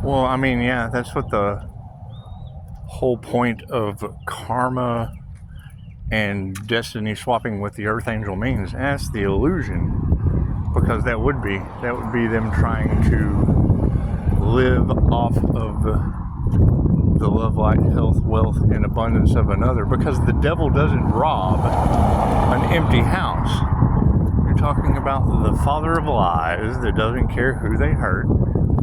Well, I mean, yeah, that's what the whole point of karma and destiny swapping with the Earth Angel means. And that's the illusion, because that would be them trying to live off of the love, light, health, wealth, and abundance of another, because the devil doesn't rob an empty house. You're talking about the father of lies that doesn't care who they hurt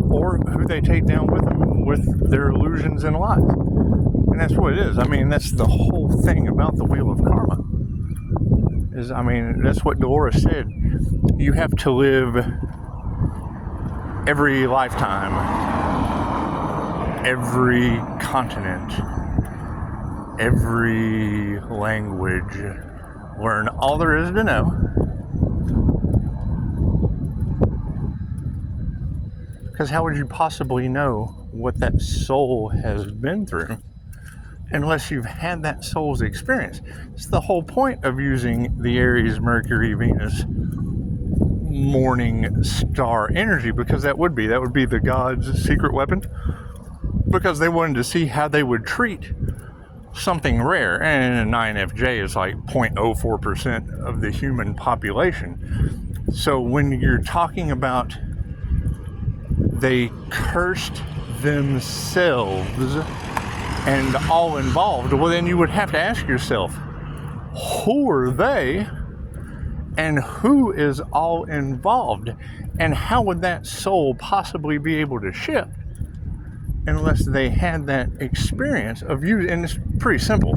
or who they take down with them with their illusions and lies. And that's what it is. I mean, that's the whole thing about the wheel of karma. That's what Dolores said. You have to live every lifetime, every continent, every language, learn all there is to know, because how would you possibly know what that soul has been through unless you've had that soul's experience? It's the whole point of using the Aries, Mercury, Venus, morning star energy, because that would be the god's secret weapon, because they wanted to see how they would treat something rare. And 9FJ is like 0.04% of the human population. So when you're talking about they cursed themselves and all involved, well, then you would have to ask yourself, who are they and who is all involved, and how would that soul possibly be able to shift unless they had that experience of using? And it's pretty simple.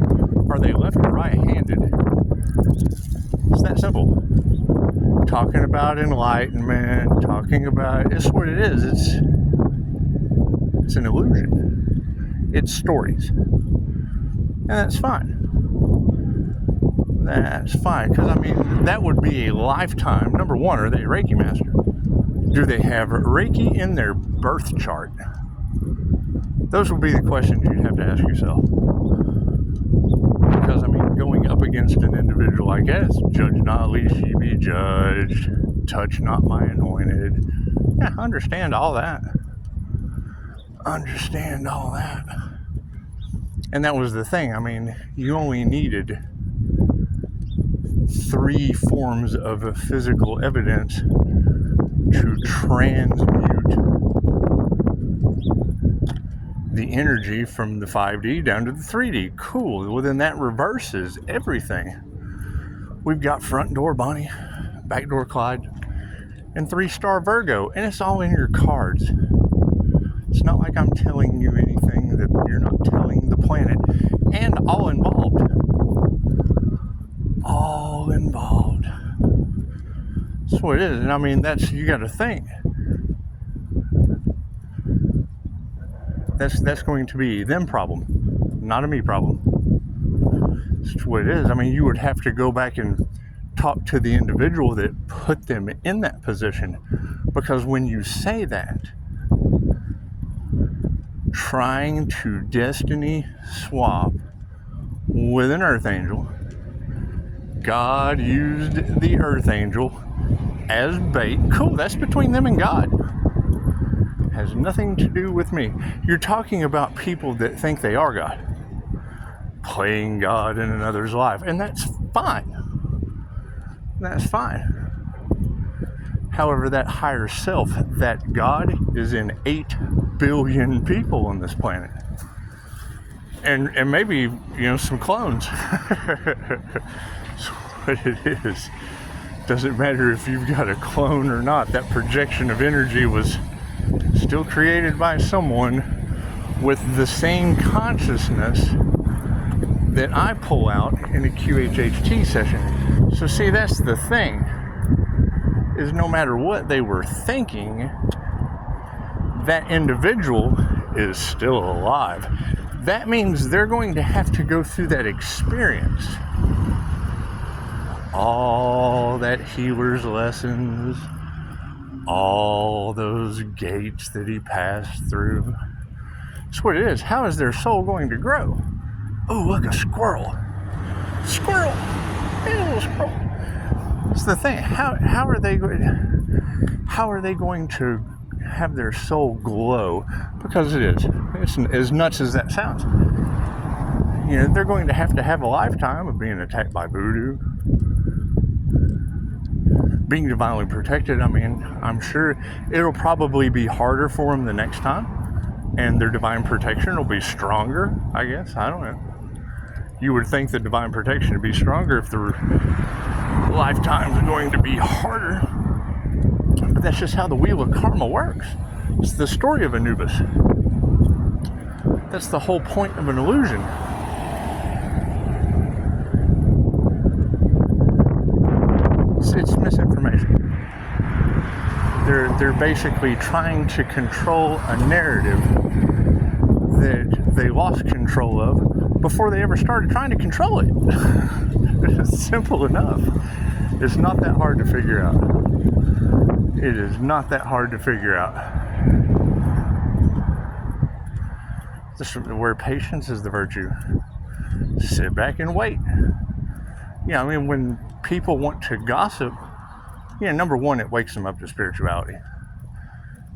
Are they left or right-handed? It's that simple. Talking about enlightenment, it's what it is. It's an illusion. It's stories. And that's fine. That's fine, because that would be a lifetime. Number one, are they a Reiki master? Do they have Reiki in their birth chart? Those would be the questions you'd have to ask yourself. Because, going up against an individual, I guess, judge not lest ye be judged, touch not my anointed. Yeah, understand all that. And that was the thing. You only needed 3 forms of physical evidence to transmute the energy from the 5D down to the 3D. Cool. Well, then that reverses everything. We've got front door Bonnie, back door Clyde, and 3-star Virgo, and it's all in your cards. It's not like I'm telling you anything that you're not telling the planet. And all involved. All involved. That's what it is. And you got to think. That's going to be them problem, not a me problem. That's what it is. You would have to go back and talk to the individual that put them in that position, because when you say that, trying to destiny swap with an earth angel, God used the earth angel as bait. Cool, that's between them and God. Has nothing to do with me. You're talking about people that think they are God, playing God in another's life, and that's fine. However, that higher self, that God, is in 8 billion people on this planet, and maybe some clones. That's what it is. Doesn't matter if you've got a clone or not. That projection of energy was still created by someone with the same consciousness that I pull out in a QHHT session. So see, that's the thing, is no matter what they were thinking, that individual is still alive. That means they're going to have to go through that experience. All that healer's lessons, all those gates that he passed through. That's what it is. How is their soul going to grow? Oh, look, a squirrel. Squirrel! Hey, a little squirrel. It's the thing. How are they going to have their soul glow, because it is. It's as nuts as that sounds. You know, they're going to have a lifetime of being attacked by voodoo, being divinely protected. I mean, I'm sure it'll probably be harder for them the next time, and their divine protection will be stronger, I guess. I don't know. You would think the divine protection would be stronger if their lifetimes are going to be harder. But that's just how the wheel of karma works. It's the story of Anubis. That's the whole point of an illusion. It's misinformation. They're basically trying to control a narrative that they lost control of before they ever started trying to control it. It's simple enough. It's not that hard to figure out. It is not that hard to figure out. Just where patience is the virtue. Sit back and wait. Yeah, I mean, when people want to gossip, number one, it wakes them up to spirituality.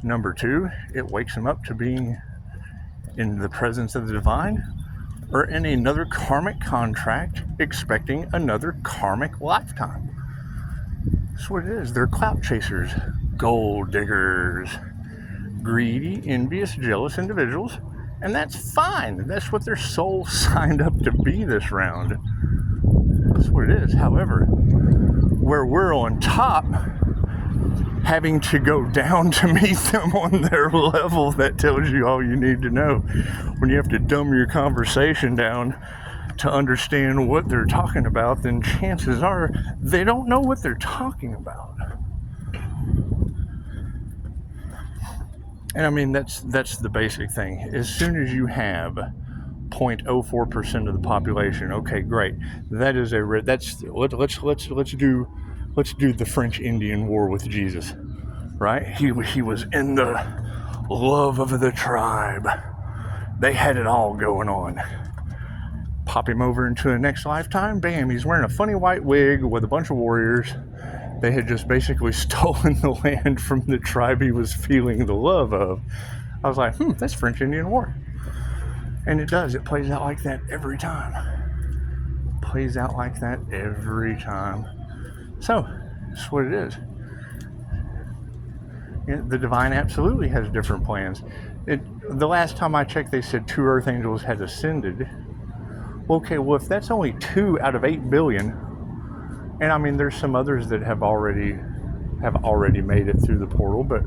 Number two, it wakes them up to being in the presence of the divine, or in another karmic contract, expecting another karmic lifetime. That's what it is. They're clout chasers, gold diggers, greedy, envious, jealous individuals, and that's fine. That's what their soul signed up to be this round. That's what it is. However, where we're on top, having to go down to meet them on their level, that tells you all you need to know. When you have to dumb your conversation down to understand what they're talking about, then chances are they don't know what they're talking about. And I mean, that's the basic thing. As soon as you have 0.04% of the population, okay, great. That is let's do the French Indian War with Jesus, right? He was in the love of the tribe. They had it all going on. Pop him over into the next lifetime, bam, he's wearing a funny white wig with a bunch of warriors. They had just basically stolen the land from the tribe he was feeling the love of. I was like, that's French Indian War. And it does. It plays out like that every time. Plays out like that every time. So, that's what it is. The divine absolutely has different plans. The last time I checked, they said 2 earth angels had ascended. Okay, well, if that's only 2 out of 8 billion, and I mean, there's some others that have already made it through the portal, but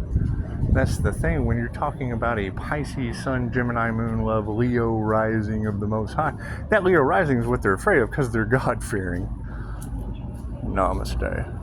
that's the thing. When you're talking about a Pisces, Sun, Gemini, Moon, Love, Leo rising of the Most High, that Leo rising is what they're afraid of because they're God-fearing. Namaste.